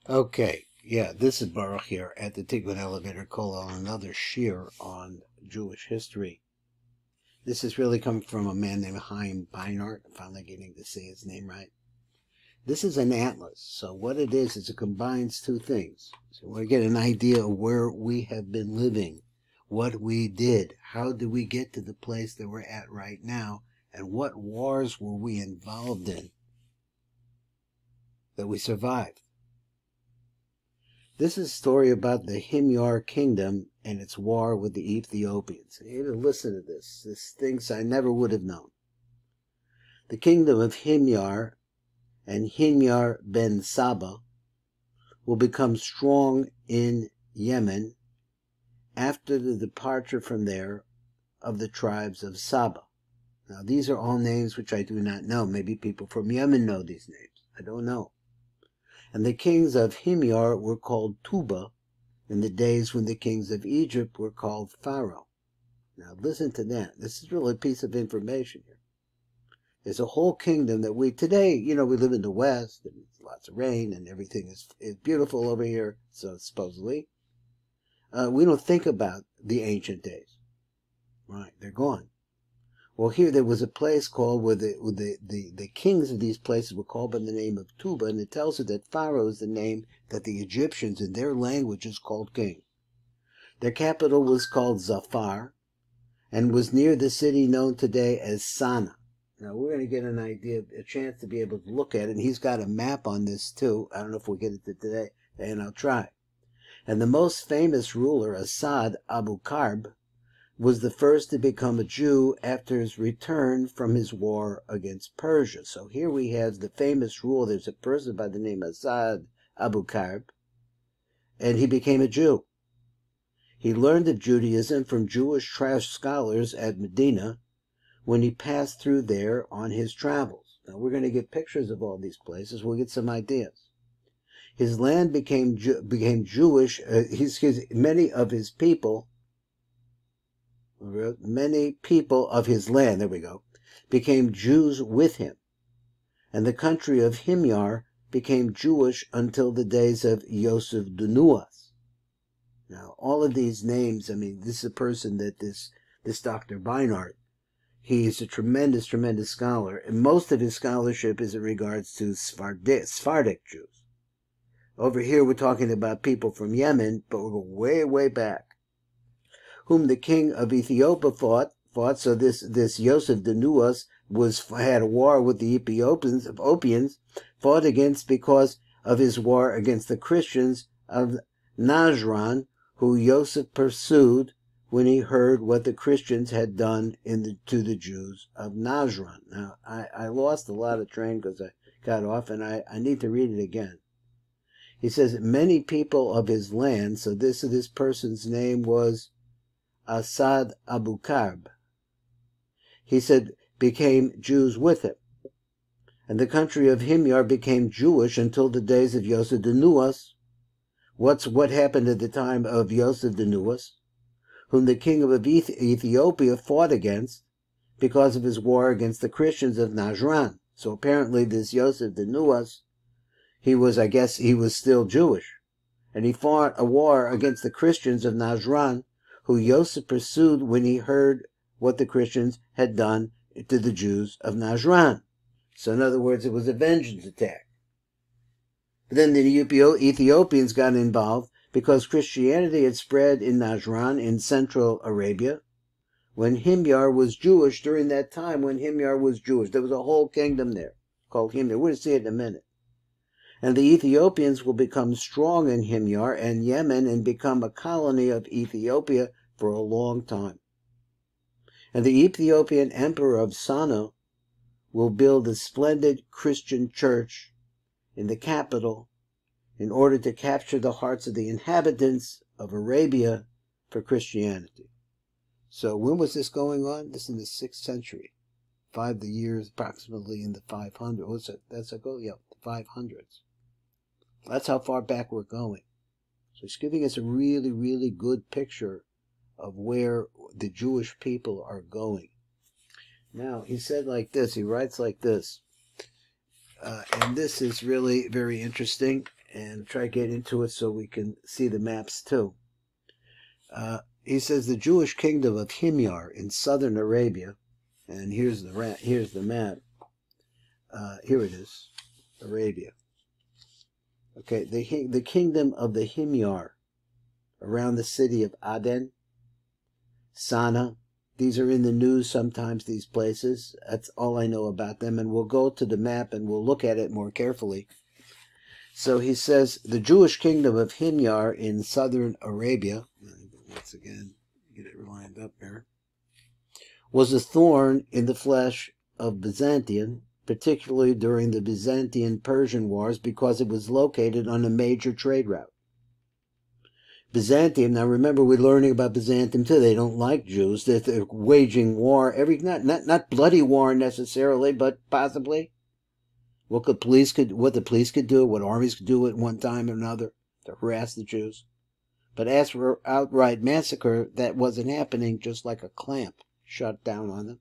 Okay, yeah, this is Baruch here at the Tikkun Elevator Call on another shiur on Jewish history. This is really coming from a man named Beinhart. I'm finally getting to say his name right. This is an atlas. So what it is it combines two things. So we get an idea of where we have been living, what we did, how did we get to the place that we're at right now, and what wars were we involved in that we survived. This is a story about the Himyar kingdom and its war with the Ethiopians. You have to listen to this. This things I never would have known. The kingdom of Himyar and Himyar ben Saba will become strong in Yemen after the departure from there of the tribes of Saba. Now, these are all names which I do not know. Maybe people from Yemen know these names. I don't know. And the kings of Himyar were called Tuba in the days when the kings of Egypt were called Pharaoh. Now listen to that. This is really a piece of information here. There's a whole kingdom that we live in the West, and lots of rain, and everything is beautiful over here, so supposedly. We don't think about the ancient days. Right, they're gone. Well, here there was a place called where the kings of these places were called by the name of Tuba, and it tells us that Pharaoh is the name that the Egyptians in their language is called king. Their capital was called Zafar, and was near the city known today as Sana. Now we're going to get an idea, a chance to be able to look at it, and he's got a map on this too. I don't know if we'll get it today, and I'll try. And the most famous ruler, Asad Abu Karb, was the first to become a Jew after his return from his war against Persia. So here we have the famous ruler. There's a person by the name of Asad Abu Karb, and he became a Jew. He learned of Judaism from Jewish scholars at Medina when he passed through there on his travels. Now we're going to get pictures of all these places. We'll get some ideas. His land became Jewish. Many people of his land, there we go, became Jews with him. And the country of Himyar became Jewish until the days of Yosef Dunuas. Now, all of these names, this is a person that this Dr. Beinhart, he's a tremendous, tremendous scholar, and most of his scholarship is in regards to Sephardic Jews. Over here, we're talking about people from Yemen, but we're going way, way back, whom the king of Ethiopia fought. So this Yosef Dunuas had a war with the Ethiopians, fought against because of his war against the Christians of Najran, who Yosef pursued when he heard what the Christians had done to the Jews of Najran. Now, I lost a lot of train because I got off, and I need to read it again. He says, many people of his land, so this person's name was Asad Abu Karb. He said, became Jews with him. And the country of Himyar became Jewish until the days of Yosef Dunuas. What happened at the time of Yosef Dunuas, whom the king of Ethiopia fought against because of his war against the Christians of Najran. So apparently this Yosef Dunuas, he was still Jewish. And he fought a war against the Christians of Najran, who Yosef pursued when he heard what the Christians had done to the Jews of Najran. So in other words, it was a vengeance attack. But then the Ethiopians got involved because Christianity had spread in Najran in Central Arabia when Himyar was Jewish. During that time when Himyar was Jewish, there was a whole kingdom there called Himyar. We're going to see it in a minute. And the Ethiopians will become strong in Himyar and Yemen and become a colony of Ethiopia for a long time. And the Ethiopian emperor of Sana will build a splendid Christian church in the capital in order to capture the hearts of the inhabitants of Arabia for Christianity. So when was this going on? This is in the 6th century. The years approximately in the 500s. What's it? That's a go. Yeah, the 500s. That's how far back we're going. So it's giving us a really, really good picture of where the Jewish people are going. Now, he said like this, he writes like this, and this is really very interesting, and try to get into it so we can see the maps too. He says the Jewish kingdom of Himyar in southern Arabia, and here's the map. Here it is, Arabia. Okay, the kingdom of the Himyar around the city of Aden, Sana. These are in the news sometimes, these places. That's all I know about them, and we'll go to the map and we'll look at it more carefully. So he says the Jewish kingdom of Himyar in southern Arabia, once again, get it lined up there, was a thorn in the flesh of Byzantium, particularly during the Byzantine-Persian Wars, because it was located on a major trade route. Byzantium, now remember we're learning about Byzantium too, they don't like Jews, they're waging war, not bloody war necessarily, but possibly. What the police could do, what armies could do at one time or another to harass the Jews. But as for outright massacre, that wasn't happening, just like a clamp shut down on them.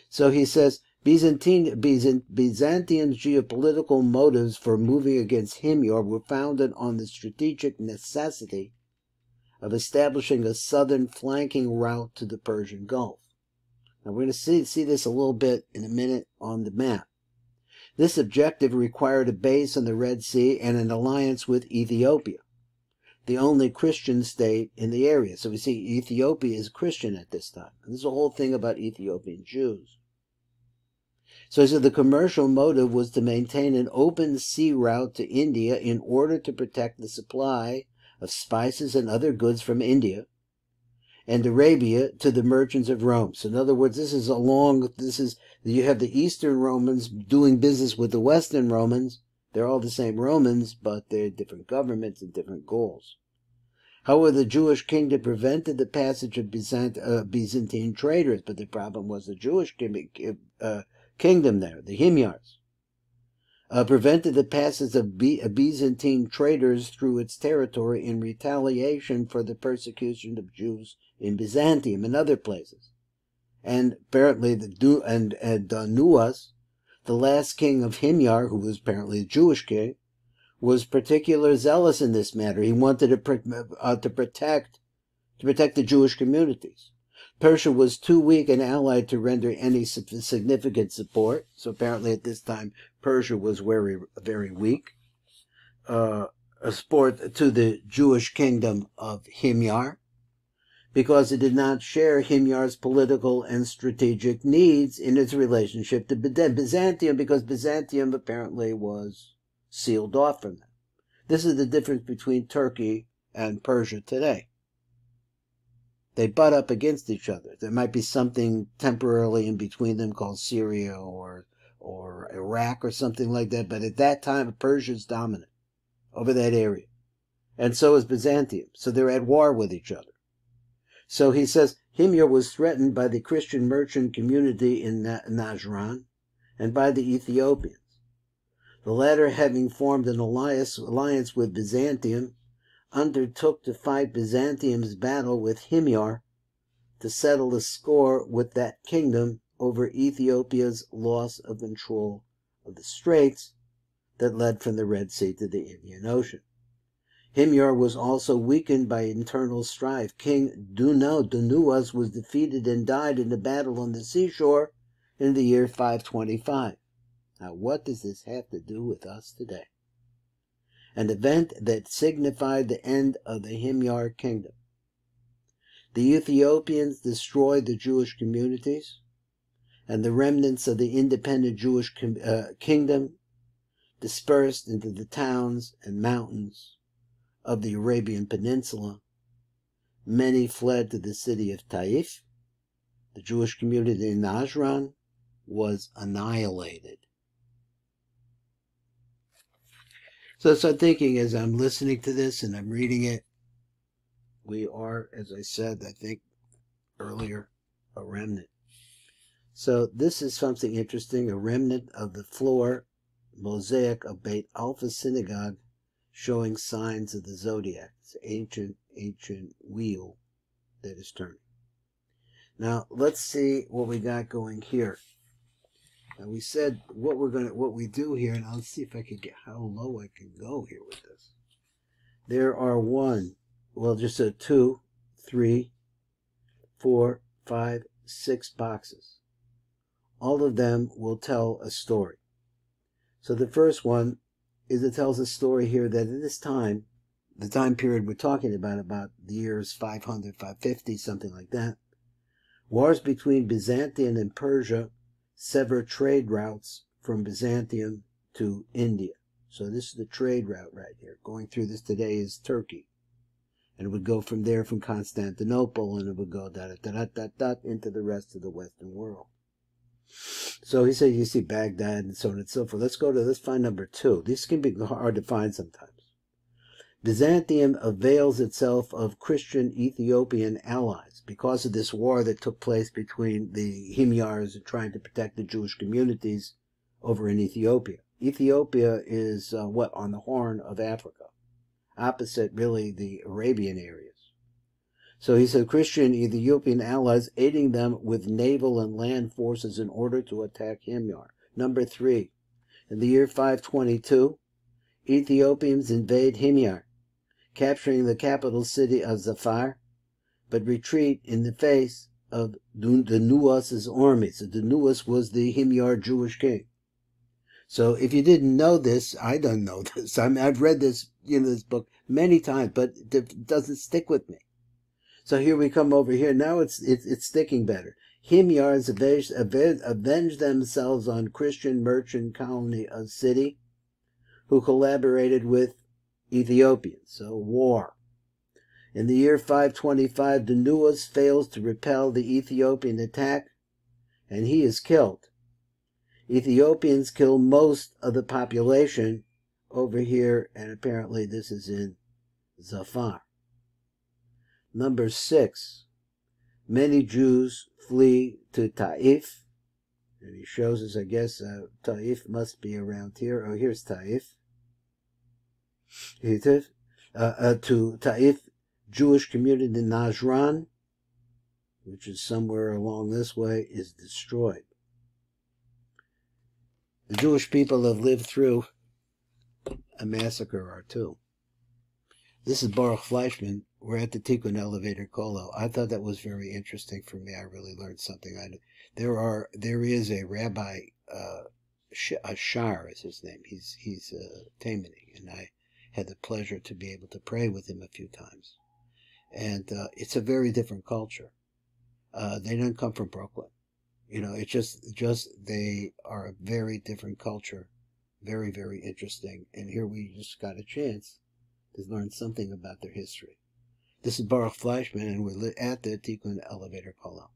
So he says, Byzantium's geopolitical motives for moving against Himyar were founded on the strategic necessity of establishing a southern flanking route to the Persian Gulf. Now we're going to see this a little bit in a minute on the map. This objective required a base on the Red Sea and an alliance with Ethiopia, the only Christian state in the area. So we see Ethiopia is Christian at this time. And this is a whole thing about Ethiopian Jews. So he said the commercial motive was to maintain an open sea route to India in order to protect the supply of spices and other goods from India and Arabia to the merchants of Rome. So in other words, you have the Eastern Romans doing business with the Western Romans. They're all the same Romans, but they're different governments and different goals. However, the Jewish kingdom prevented the passage of Byzantine traders, but the problem was the Jewish kingdom there, the Himyars, prevented the passage of Byzantine traders through its territory in retaliation for the persecution of Jews in Byzantium and other places. And apparently Nuwas, the last king of Himyar, who was apparently a Jewish king, was particularly zealous in this matter. He wanted to protect the Jewish communities. Persia was too weak an ally to render any significant support. So apparently at this time, Persia was very, very weak. A support to the Jewish kingdom of Himyar, because it did not share Himyar's political and strategic needs in its relationship to Byzantium, because Byzantium apparently was sealed off from them. This is the difference between Turkey and Persia today. They butt up against each other. There might be something temporarily in between them called Syria or Iraq or something like that, but at that time Persia is dominant over that area. And so is Byzantium. So they're at war with each other. So he says Himyar was threatened by the Christian merchant community in Najran and by the Ethiopians. The latter, having formed an alliance with Byzantium, undertook to fight Byzantium's battle with Himyar to settle the score with that kingdom over Ethiopia's loss of control of the straits that led from the Red Sea to the Indian Ocean. Himyar was also weakened by internal strife. King Dunuwas was defeated and died in a battle on the seashore in the year 525. Now, what does this have to do with us today? An event that signified the end of the Himyar kingdom. The Ethiopians destroyed the Jewish communities, and the remnants of the independent Jewish kingdom dispersed into the towns and mountains of the Arabian Peninsula. Many fled to the city of Taif. The Jewish community in Najran was annihilated. So I start thinking as I'm listening to this and I'm reading it, we are, as I said, I think earlier, a remnant. So this is something interesting, a remnant of the floor mosaic of Beit Alpha Synagogue showing signs of the zodiac. It's an ancient wheel that is turning. Now, let's see what we got going here. Now we said what we do here, and I'll see if I can get how low I can go here with this. There are just a 2, 3, 4, 5, 6 boxes. All of them will tell a story. So the first one is it tells a story here that at this time, the time period we're talking about the years 500, 550, something like that, wars between Byzantium and Persia sever trade routes from Byzantium to India. So this is the trade route right here. Going through this today is Turkey. And it would go from there from Constantinople, and it would go into the rest of the Western world. So he said you see Baghdad and so on and so forth. Let's find number 2. These can be hard to find sometimes. Byzantium avails itself of Christian Ethiopian allies because of this war that took place between the Himyars trying to protect the Jewish communities over in Ethiopia. Ethiopia is on the Horn of Africa, opposite really the Arabian areas. So he said Christian Ethiopian allies aiding them with naval and land forces in order to attack Himyar. Number 3, in the year 522, Ethiopians invade Himyar, capturing the capital city of Zafar, but retreat in the face of Dunuas's army. So Dunuas was the Himyar Jewish king. So if you didn't know this, I don't know this. I've read this, this book many times, but it doesn't stick with me. So here we come over here. Now it's sticking better. Himyars avenged themselves on Christian merchant colony of City, who collaborated with Ethiopians. So war. In the year 525, Dunuas fails to repel the Ethiopian attack, and he is killed. Ethiopians kill most of the population over here, and apparently this is in Zafar. Number 6, many Jews flee to Taif, and he shows us, I guess, Taif must be around here. Oh, here's Taif. To Taif, Jewish community in Najran, which is somewhere along this way, is destroyed. The Jewish people have lived through a massacre or two. This is Baruch Fleischman. We're at the Tikkun Elevator Kolo. I thought that was very interesting for me. I really learned something. There is a rabbi, Shar is his name. He's Taimani, and I had the pleasure to be able to pray with him a few times. And it's a very different culture. They don't come from Brooklyn. It's just they are a very different culture. Very, very interesting. And here we just got a chance to learn something about their history. This is Baruch Fleischman, and we're at the Tikkun Elevator Kolo.